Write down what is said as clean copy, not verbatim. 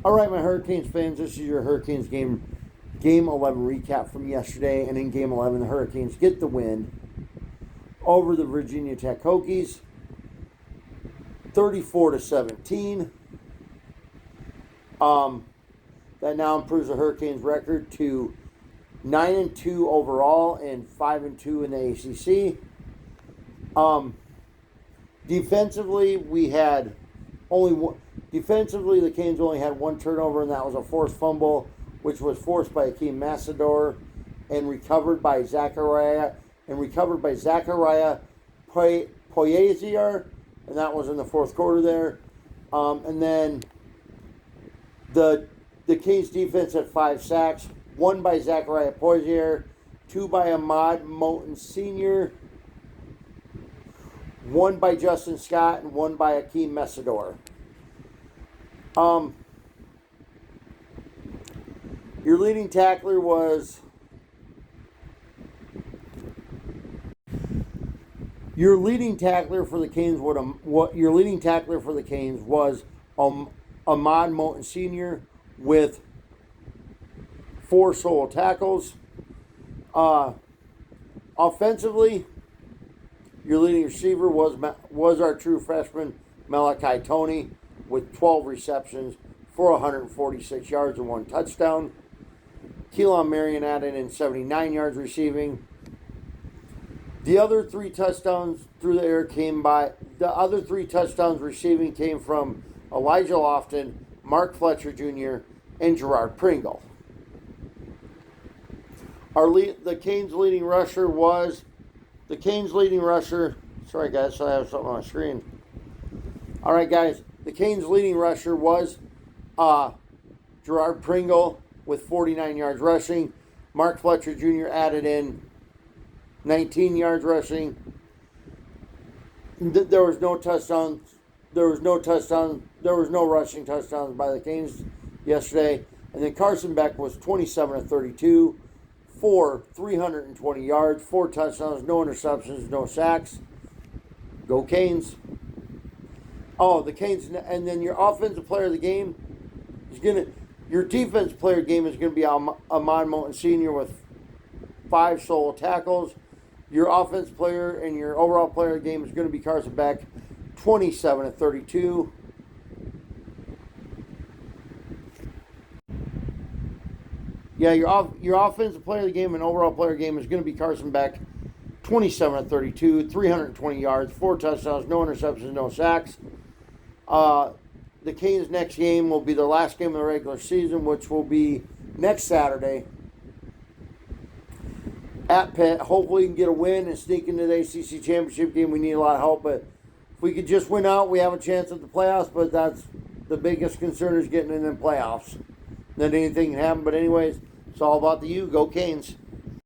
All right, my Hurricanes fans, this is your Hurricanes game 11 recap from yesterday. And in game 11, the Hurricanes get the win over the Virginia Tech Hokies, 34-17. That now improves the Hurricanes' record to 9-2 overall and 5-2 in the ACC. Defensively, the Canes only had one turnover, and that was a forced fumble, which was forced by Akeem Massador and recovered by Zachariah Poyazier, and that was in the fourth quarter there. And then the Canes defense had 5 sacks, one by Zachariah Poyazier, 2 by Ahmad Moten Sr., 1 by Justin Scott, and 1 by Akeem Massador. Your leading tackler was for the Canes was Ahmad Moten Sr. with 4 solo tackles. Offensively, your leading receiver was our true freshman Malachi Toney with 12 receptions for 146 yards and 1 touchdown. Keelan Marion added in 79 yards receiving. The other 3 touchdowns through the air receiving came from Elijah Lofton, Mark Fletcher Jr., and Gerard Pringle. The Canes' leading rusher. Sorry, guys, I have something on my screen. All right, guys. The Canes' leading rusher was Gerard Pringle with 49 yards rushing. Mark Fletcher Jr. added in 19 yards rushing. There was no touchdowns. There was no rushing touchdowns by the Canes yesterday. And then Carson Beck was 27-32 for 320 yards, 4 touchdowns, no interceptions, no sacks. Go Canes. Oh, the Canes, and then your offensive player of the game your defense player of the game is going to be Ahmad Moten Sr. with 5 solo tackles. Your offense player and your overall player of the game is going to be Carson Beck, 27-32. Yeah, your offensive player of the game and overall player of the game is going to be Carson Beck, 27-32, 320 yards, 4 touchdowns, no interceptions, no sacks. The Canes' next game will be the last game of the regular season, which will be next Saturday at Pitt. Hopefully, we can get a win and sneak into the ACC championship game. We need a lot of help, but if we could just win out, we have a chance at the playoffs. But that's the biggest concern, is getting in the playoffs. Then anything can happen. But anyways, it's all about the U. Go Canes.